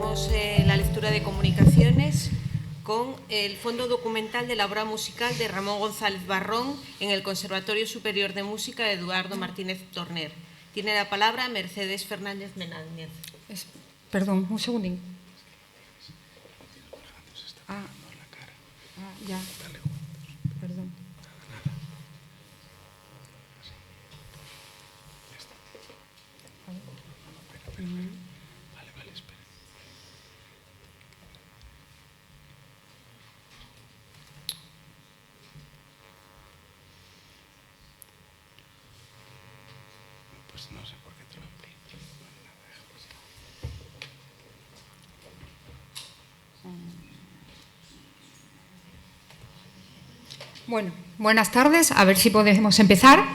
Comenzamos la lectura de comunicaciones con el fondo documental de la obra musical de Ramón González Barrón en el Conservatorio Superior de Música de Eduardo Martínez Torner. Tiene la palabra Mercedes Fernández Menández. Perdón, un segundín. Ya. Perdón. Vale, espera. Pues no sé por qué te lo abrí. Bueno, buenas tardes. A ver si podemos empezar.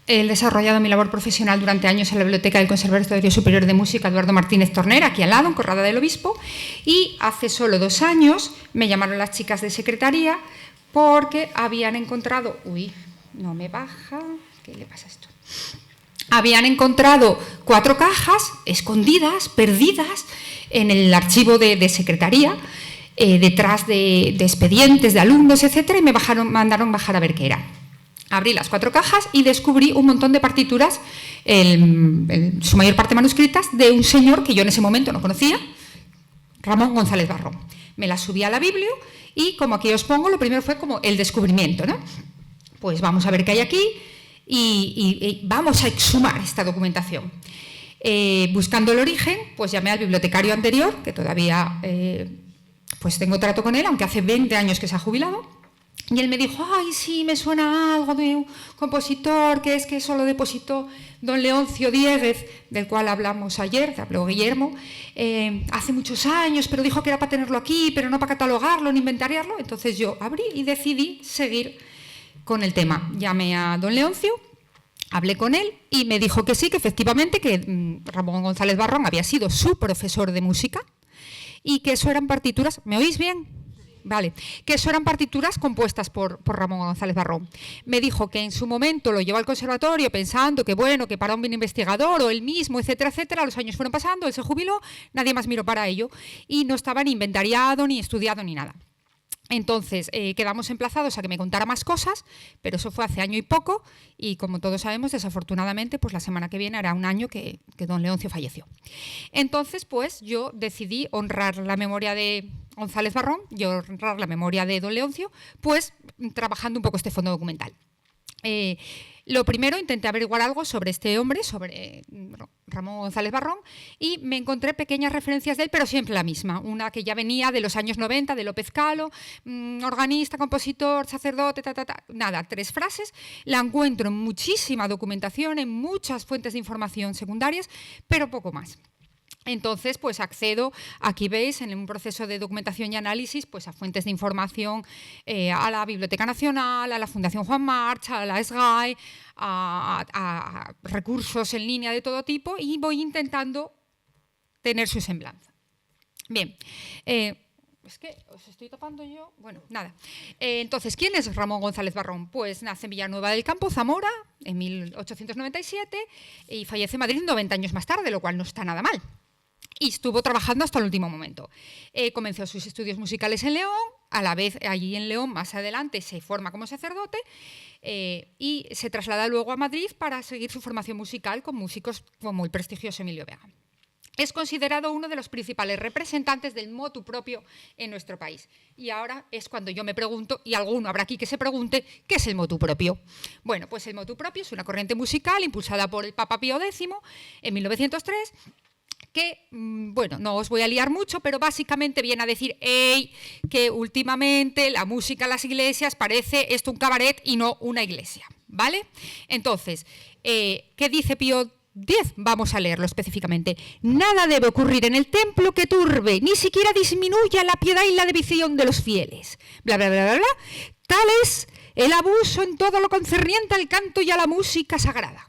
He desarrollado mi labor profesional durante años en la Biblioteca del Conservatorio Superior de Música Eduardo Martínez Torner, aquí al lado, en Corrada del Obispo, y hace solo 2 años me llamaron las chicas de secretaría porque habían encontrado... Uy, no me baja... ¿Qué le pasa a esto? Habían encontrado 4 cajas escondidas, perdidas, en el archivo de secretaría, detrás de expedientes de alumnos, etcétera, y me mandaron bajar a ver qué era. Abrí las 4 cajas y descubrí un montón de partituras, su mayor parte manuscritas, de un señor que yo en ese momento no conocía, Ramón González Barrón. Me las subí a la Biblia y, como aquí os pongo, lo primero fue como el descubrimiento, ¿no? Pues vamos a ver qué hay aquí y vamos a exhumar esta documentación. Buscando el origen, pues llamé al bibliotecario anterior, que todavía pues tengo trato con él, aunque hace 20 años que se ha jubilado. Y él me dijo, ay, sí, me suena algo de un compositor que eso lo depositó don Leoncio Dieguez, del cual hablamos ayer, que habló Guillermo, hace muchos años, pero dijo que era para tenerlo aquí, pero no para catalogarlo ni inventariarlo. Entonces yo abrí y decidí seguir con el tema. Llamé a don Leoncio, hablé con él y me dijo que sí, que efectivamente, que Ramón González Barrón había sido su profesor de música y que eso eran partituras... ¿Me oís bien? Vale, que eso eran partituras compuestas por Ramón González Barrón. Me dijo que en su momento lo llevó al conservatorio pensando que bueno, que para un bien investigador o él mismo, etcétera, etcétera. Los años fueron pasando, él se jubiló, nadie más miró para ello y no estaba ni inventariado, ni estudiado, ni nada. Entonces, quedamos emplazados a que me contara más cosas, pero eso fue hace año y poco y, como todos sabemos, desafortunadamente, pues la semana que viene hará un año que don Leoncio falleció. Entonces, pues yo decidí honrar la memoria de González Barrón y honrar la memoria de don Leoncio, pues trabajando un poco este fondo documental. Lo primero, intenté averiguar algo sobre este hombre, sobre Ramón González Barrón, y me encontré pequeñas referencias de él, pero siempre la misma. Una que ya venía de los años 90, de López Calo, organista, compositor, sacerdote, nada, 3 frases. La encuentro en muchísima documentación, en muchas fuentes de información secundarias, pero poco más. Entonces, pues accedo, aquí veis, en un proceso de documentación y análisis, pues a fuentes de información, a la Biblioteca Nacional, a la Fundación Juan March, a la SGAE, a recursos en línea de todo tipo y voy intentando tener su semblanza. Bien, es que os estoy tapando yo. Bueno, nada. Entonces, ¿quién es Ramón González Barrón? Pues nace en Villanueva del Campo, Zamora, en 1897 y fallece en Madrid 90 años más tarde, lo cual no está nada mal. Y estuvo trabajando hasta el último momento. Comenzó sus estudios musicales en León, a la vez allí en León más adelante se forma como sacerdote y se traslada luego a Madrid para seguir su formación musical con músicos como el prestigioso Emilio Vega. Es considerado uno de los principales representantes del motu propio en nuestro país. Y ahora es cuando yo me pregunto, y alguno habrá aquí que se pregunte, ¿qué es el motu propio? Bueno, pues el motu propio es una corriente musical impulsada por el Papa Pío X en 1903, que, bueno, no os voy a liar mucho, pero básicamente viene a decir que últimamente la música en las iglesias parece esto un cabaret y no una iglesia, ¿vale? Entonces, ¿qué dice Pío X? Vamos a leerlo específicamente. Nada debe ocurrir en el templo que turbe, ni siquiera disminuya la piedad y la devoción de los fieles. Bla, bla, bla, bla, bla. Tal es el abuso en todo lo concerniente al canto y a la música sagrada.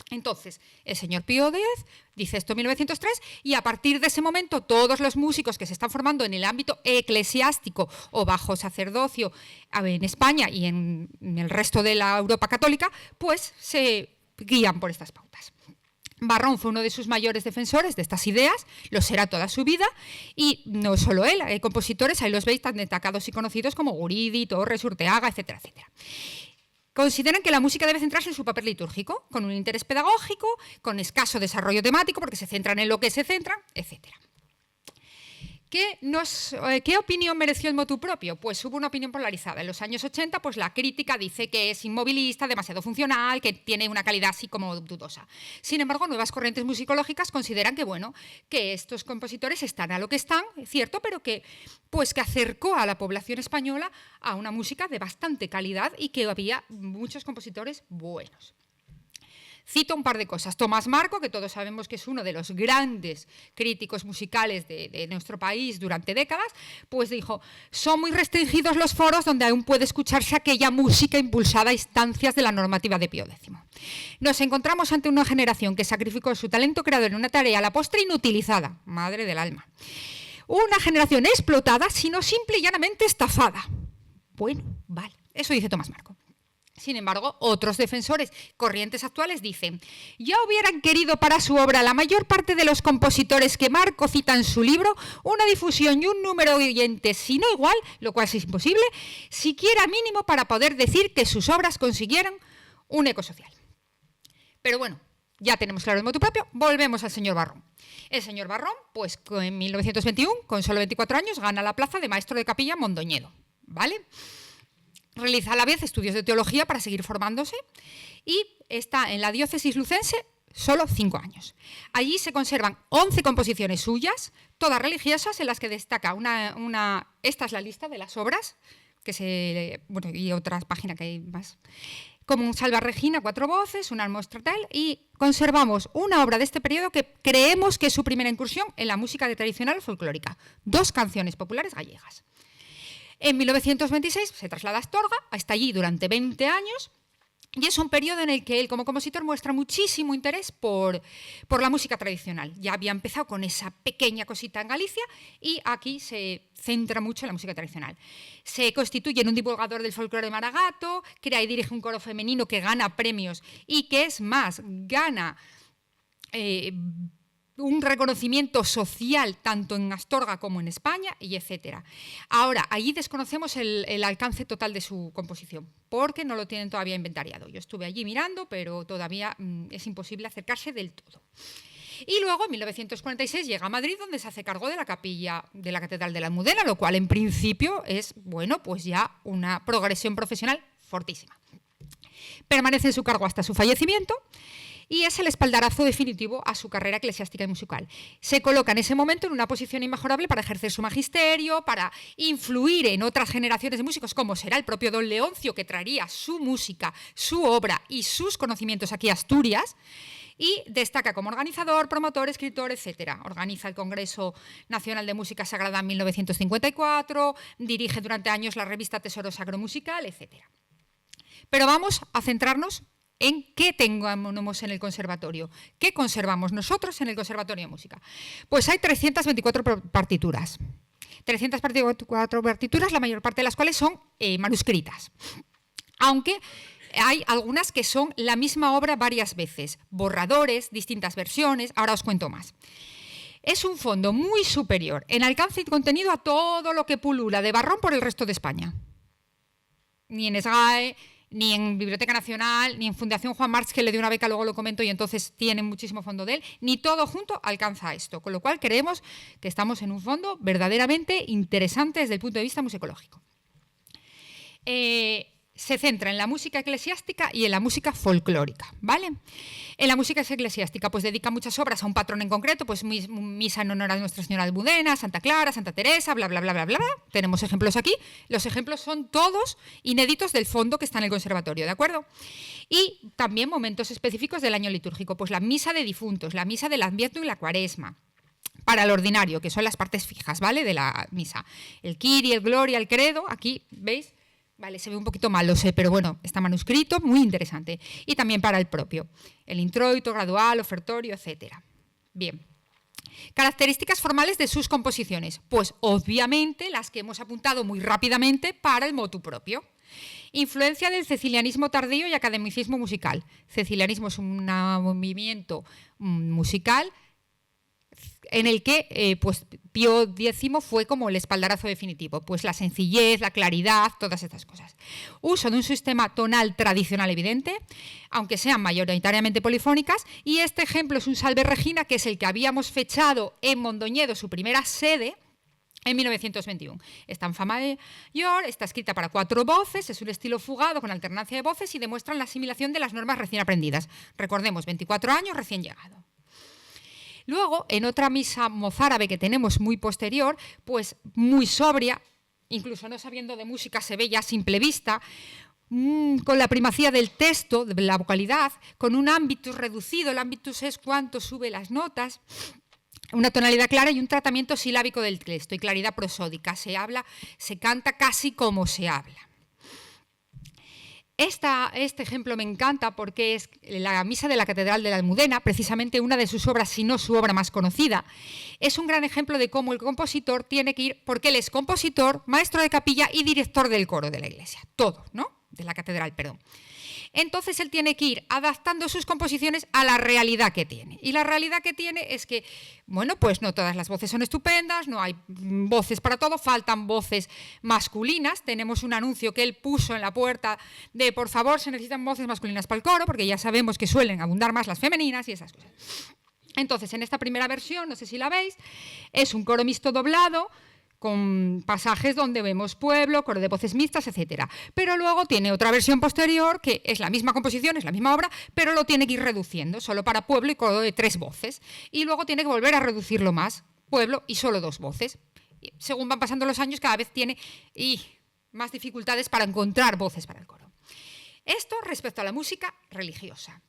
Entonces, el señor Pío X dice esto en 1903 y a partir de ese momento todos los músicos que se están formando en el ámbito eclesiástico o bajo sacerdocio en España y en el resto de la Europa católica, pues se guían por estas pautas. Barrón fue uno de sus mayores defensores de estas ideas, lo será toda su vida, y no solo él, hay compositores, ahí los veis tan destacados y conocidos como Guridi, Torres, Urteaga, etcétera, etcétera. Consideran que la música debe centrarse en su papel litúrgico, con un interés pedagógico, con escaso desarrollo temático, porque se centran en lo que se centran, etcétera. ¿Qué opinión mereció el motu propio? Pues hubo una opinión polarizada. En los años 80, pues la crítica dice que es inmovilista, demasiado funcional, que tiene una calidad así como dudosa. Sin embargo, nuevas corrientes musicológicas consideran que, bueno, que estos compositores están a lo que están, es cierto, pero que acercó a la población española a una música de bastante calidad y que había muchos compositores buenos. Cito un par de cosas. Tomás Marco, que todos sabemos que es uno de los grandes críticos musicales de nuestro país durante décadas, pues dijo: son muy restringidos los foros donde aún puede escucharse aquella música impulsada a instancias de la normativa de Pío X. Nos encontramos ante una generación que sacrificó su talento creador en una tarea a la postre inutilizada, madre del alma. Una generación explotada, sino simple y llanamente estafada. Bueno, vale, eso dice Tomás Marco. Sin embargo, otros defensores, corrientes actuales, dicen: ya hubieran querido para su obra la mayor parte de los compositores que Marco cita en su libro una difusión y un número de oyentes, si no igual, lo cual es imposible, siquiera mínimo para poder decir que sus obras consiguieron un eco social. Pero bueno, ya tenemos claro el motu propio, volvemos al señor Barrón. El señor Barrón, pues en 1921, con solo 24 años, gana la plaza de maestro de capilla en Mondoñedo, ¿vale? Realiza a la vez estudios de teología para seguir formándose y está en la diócesis lucense solo 5 años. Allí se conservan 11 composiciones suyas, todas religiosas, en las que destaca esta es la lista de las obras, y otras páginas que hay más, como un Salva Regina, 4 voces, un Almo Estratel, y conservamos una obra de este periodo que creemos que es su primera incursión en la música tradicional folclórica, 2 canciones populares gallegas. En 1926 se traslada a Astorga, está allí durante 20 años y es un periodo en el que él como compositor muestra muchísimo interés por la música tradicional. Ya había empezado con esa pequeña cosita en Galicia y aquí se centra mucho en la música tradicional. Se constituye en un divulgador del folclore maragato, crea y dirige un coro femenino que gana premios y que es más, gana un reconocimiento social tanto en Astorga como en España, y etcétera. Ahora, allí desconocemos el alcance total de su composición, porque no lo tienen todavía inventariado. Yo estuve allí mirando, pero todavía es imposible acercarse del todo. Y luego, en 1946, llega a Madrid, donde se hace cargo de la capilla de la Catedral de la Almudena, lo cual en principio es, bueno, pues ya una progresión profesional fortísima. Permanece en su cargo hasta su fallecimiento, y es el espaldarazo definitivo a su carrera eclesiástica y musical. Se coloca en ese momento en una posición inmejorable para ejercer su magisterio, para influir en otras generaciones de músicos, como será el propio don Leoncio, que traería su música, su obra y sus conocimientos aquí a Asturias, y destaca como organizador, promotor, escritor, etcétera. Organiza el Congreso Nacional de Música Sagrada en 1954, dirige durante años la revista Tesoro Sacro Musical, etcétera. Pero vamos a centrarnos en qué tengamos en el conservatorio. ¿Qué conservamos nosotros en el Conservatorio de Música? Pues hay 324 partituras. 324 partituras, la mayor parte de las cuales son manuscritas. Aunque hay algunas que son la misma obra varias veces, borradores, distintas versiones, ahora os cuento más. Es un fondo muy superior en alcance y contenido a todo lo que pulula de Barrón por el resto de España. Ni en SGAE, ni en Biblioteca Nacional, ni en Fundación Juan March, que le dio una beca, luego lo comento, y entonces tienen muchísimo fondo de él, ni todo junto alcanza esto, con lo cual creemos que estamos en un fondo verdaderamente interesante desde el punto de vista musicológico. Se centra en la música eclesiástica y en la música folclórica, ¿vale? En la música eclesiástica, pues dedica muchas obras a un patrón en concreto, pues misa en honor a Nuestra Señora de Almudena, Santa Clara, Santa Teresa, bla, bla, bla, bla, bla. Tenemos ejemplos aquí. Los ejemplos son todos inéditos del fondo que está en el conservatorio, ¿de acuerdo? Y también momentos específicos del año litúrgico, pues la misa de difuntos, la misa del Adviento y la Cuaresma. Para el ordinario, que son las partes fijas, ¿vale?, de la misa. El Kyrie, el Gloria, el Credo, aquí, ¿veis? Vale, se ve un poquito mal, lo sé, pero bueno, está manuscrito, muy interesante. Y también para el propio, el introito, gradual, ofertorio, etcétera. Bien. Características formales de sus composiciones. Pues obviamente las que hemos apuntado muy rápidamente para el motu propio. Influencia del cecilianismo tardío y academicismo musical. Cecilianismo es un movimiento musical en el que pues Pío X fue como el espaldarazo definitivo, pues la sencillez, la claridad, todas estas cosas. Uso de un sistema tonal tradicional evidente, aunque sean mayoritariamente polifónicas, y este ejemplo es un Salve Regina, que es el que habíamos fechado en Mondoñedo, su primera sede, en 1921. Está en fa mayor, está escrita para 4 voces, es un estilo fugado con alternancia de voces y demuestran la asimilación de las normas recién aprendidas. Recordemos, 24 años recién llegado. Luego, en otra misa mozárabe que tenemos muy posterior, pues muy sobria, incluso no sabiendo de música se ve ya a simple vista, con la primacía del texto, de la vocalidad, con un ámbitus reducido, el ámbitus es cuánto sube las notas, una tonalidad clara y un tratamiento silábico del texto y claridad prosódica, se canta casi como se habla. Este ejemplo me encanta porque es la misa de la Catedral de la Almudena, precisamente una de sus obras, si no su obra más conocida. Es un gran ejemplo de cómo el compositor tiene que ir, porque él es compositor, maestro de capilla y director del coro de la iglesia. Todo, ¿no? De la catedral, perdón. Entonces él tiene que ir adaptando sus composiciones a la realidad que tiene. Y la realidad que tiene es que, bueno, pues no todas las voces son estupendas, no hay voces para todo, faltan voces masculinas. Tenemos un anuncio que él puso en la puerta de, por favor, se necesitan voces masculinas para el coro, porque ya sabemos que suelen abundar más las femeninas y esas cosas. Entonces, en esta primera versión, no sé si la veis, es un coro mixto doblado, con pasajes donde vemos pueblo, coro de voces mixtas, etc. Pero luego tiene otra versión posterior, que es la misma composición, es la misma obra, pero lo tiene que ir reduciendo, solo para pueblo y coro de 3 voces. Y luego tiene que volver a reducirlo más, pueblo y solo 2 voces. Y según van pasando los años, cada vez tiene más dificultades para encontrar voces para el coro. Esto respecto a la música religiosa,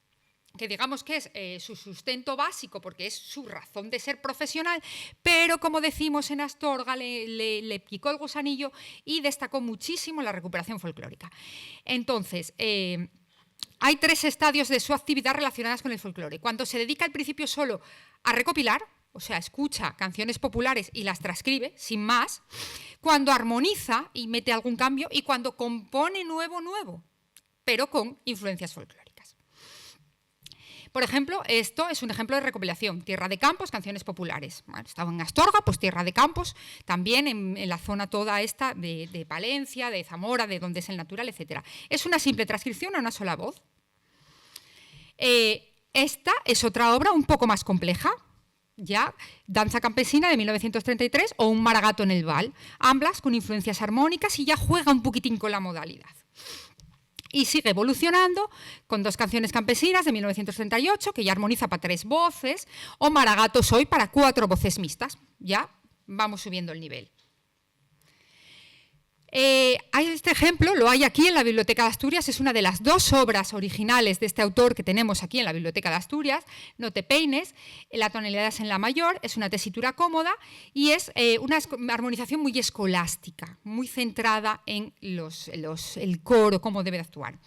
que digamos que es su sustento básico porque es su razón de ser profesional, pero como decimos en Astorga le picó el gusanillo y destacó muchísimo la recuperación folclórica. Entonces, hay 3 estadios de su actividad relacionadas con el folclore. Cuando se dedica al principio solo a recopilar, o sea, escucha canciones populares y las transcribe, sin más, cuando armoniza y mete algún cambio y cuando compone nuevo, pero con influencias folclóricas. Por ejemplo, esto es un ejemplo de recopilación. Tierra de Campos, canciones populares. Bueno, estaba en Astorga, pues Tierra de Campos, también en la zona toda esta de Palencia, de Zamora, de donde es el natural, etc. Es una simple transcripción a una sola voz. Esta es otra obra un poco más compleja, ya Danza Campesina de 1933 o Un maragato en el Val, ambas con influencias armónicas y ya juega un poquitín con la modalidad. Y sigue evolucionando con 2 canciones campesinas de 1938, que ya armoniza para 3 voces, o Maragato Soy para 4 voces mixtas. Ya vamos subiendo el nivel. Este ejemplo lo hay aquí en la Biblioteca de Asturias, es una de las 2 obras originales de este autor que tenemos aquí en la Biblioteca de Asturias. No te peines, la tonalidad es en la mayor, es una tesitura cómoda y es una armonización muy escolástica, muy centrada en el coro, cómo debe de actuar.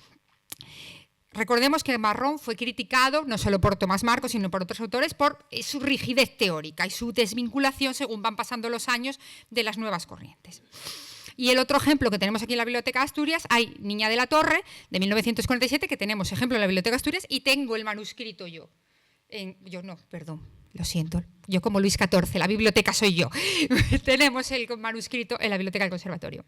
Recordemos que Marrón fue criticado no solo por Tomás Marcos, sino por otros autores, por su rigidez teórica y su desvinculación según van pasando los años de las nuevas corrientes. Y el otro ejemplo que tenemos aquí en la Biblioteca de Asturias, hay Niña de la Torre, de 1947, que tenemos ejemplo en la Biblioteca de Asturias, y tengo el manuscrito yo. Lo siento, yo como Luis XIV, la biblioteca soy yo. Tenemos el manuscrito en la Biblioteca del Conservatorio.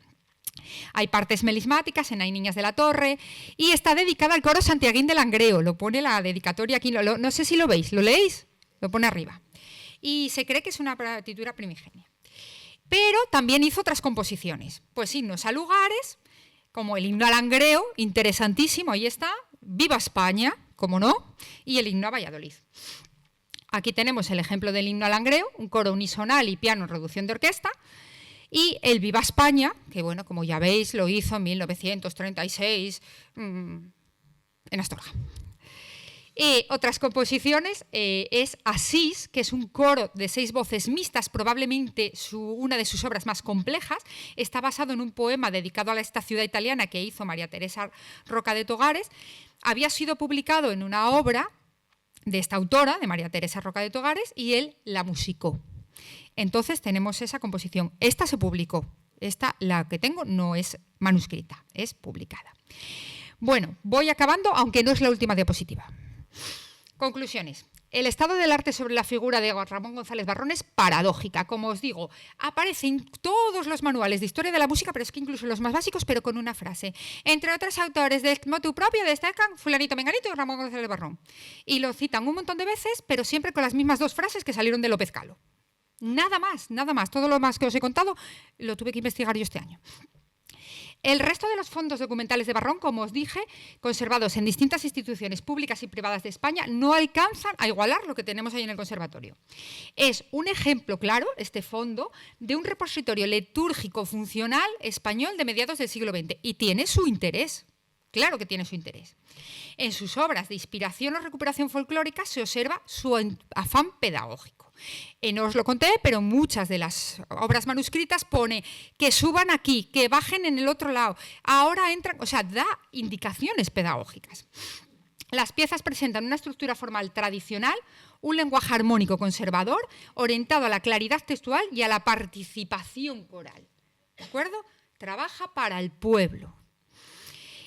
Hay partes melismáticas en Hay Niñas de la Torre, y está dedicada al coro Santiaguín de Langreo, lo pone la dedicatoria aquí, no sé si lo veis, ¿lo leéis? Lo pone arriba. Y se cree que es una partitura primigenia. Pero también hizo otras composiciones, pues himnos a lugares, como el himno a Langreo, interesantísimo, ahí está, Viva España, como no, y el himno a Valladolid. Aquí tenemos el ejemplo del himno a Langreo, un coro unisonal y piano en reducción de orquesta, y el Viva España, que bueno, como ya veis, lo hizo en 1936 en Astorga. Otras composiciones es Asís, que es un coro de 6 voces mixtas, probablemente una de sus obras más complejas. Está basado en un poema dedicado a esta ciudad italiana que hizo María Teresa Roca de Togares. Había sido publicado en una obra de esta autora, de María Teresa Roca de Togares, y él la musicó. Entonces tenemos esa composición. Esta se publicó Esta, la que tengo, no es manuscrita, es publicada. Bueno, voy acabando, aunque no es la última diapositiva. Conclusiones. El estado del arte sobre la figura de Ramón González Barrón es paradójica. Como os digo, aparece en todos los manuales de historia de la música, pero es que incluso los más básicos, pero con una frase. Entre otros autores del motu propio destacan fulanito, menganito y Ramón González Barrón. Y lo citan un montón de veces, pero siempre con las mismas dos frases que salieron de López Calo. Nada más, nada más. Todo lo más que os he contado lo tuve que investigar yo este año. El resto de los fondos documentales de Barrón, como os dije, conservados en distintas instituciones públicas y privadas de España, no alcanzan a igualar lo que tenemos ahí en el conservatorio. Es un ejemplo claro, este fondo, de un repositorio litúrgico funcional español de mediados del siglo XX y tiene su interés. Claro que tiene su interés. En sus obras de inspiración o recuperación folclórica se observa su afán pedagógico. No os lo conté, pero muchas de las obras manuscritas pone que suban aquí, que bajen en el otro lado, ahora entran, o sea, da indicaciones pedagógicas. Las piezas presentan una estructura formal tradicional, un lenguaje armónico conservador, orientado a la claridad textual y a la participación coral. ¿De acuerdo? Trabaja para el pueblo.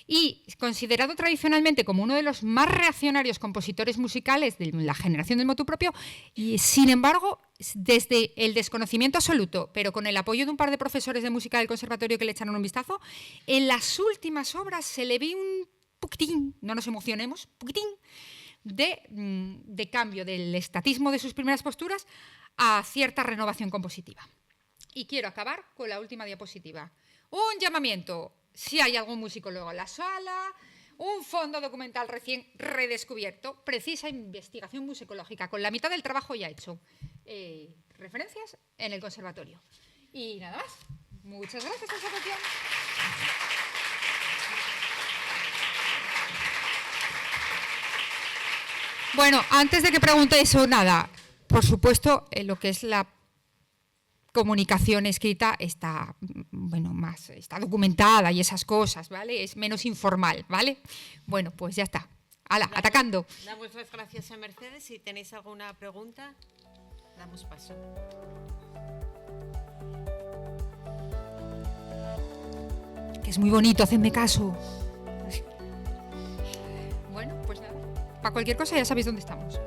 Y considerado tradicionalmente como uno de los más reaccionarios compositores musicales de la generación del motu propio, y sin embargo, desde el desconocimiento absoluto, pero con el apoyo de un par de profesores de música del conservatorio que le echaron un vistazo, en las últimas obras se le ve un poquitín, no nos emocionemos, poquitín de cambio del estatismo de sus primeras posturas a cierta renovación compositiva. Y quiero acabar con la última diapositiva. Un llamamiento. Si hay algún músico luego en la sala, un fondo documental recién redescubierto, precisa investigación musicológica, con la mitad del trabajo ya hecho. Referencias en el conservatorio. Y nada más. Muchas gracias por su atención. Bueno, antes de que preguntéis o nada, por supuesto, lo que es la comunicación escrita está, bueno, más, está documentada y esas cosas, ¿vale? Es menos informal, ¿vale? Bueno, pues ya está. ¡Hala, atacando! Damos las gracias a Mercedes. Si tenéis alguna pregunta, damos paso. Que es muy bonito, hacedme caso. Bueno, pues nada. Para cualquier cosa ya sabéis dónde estamos.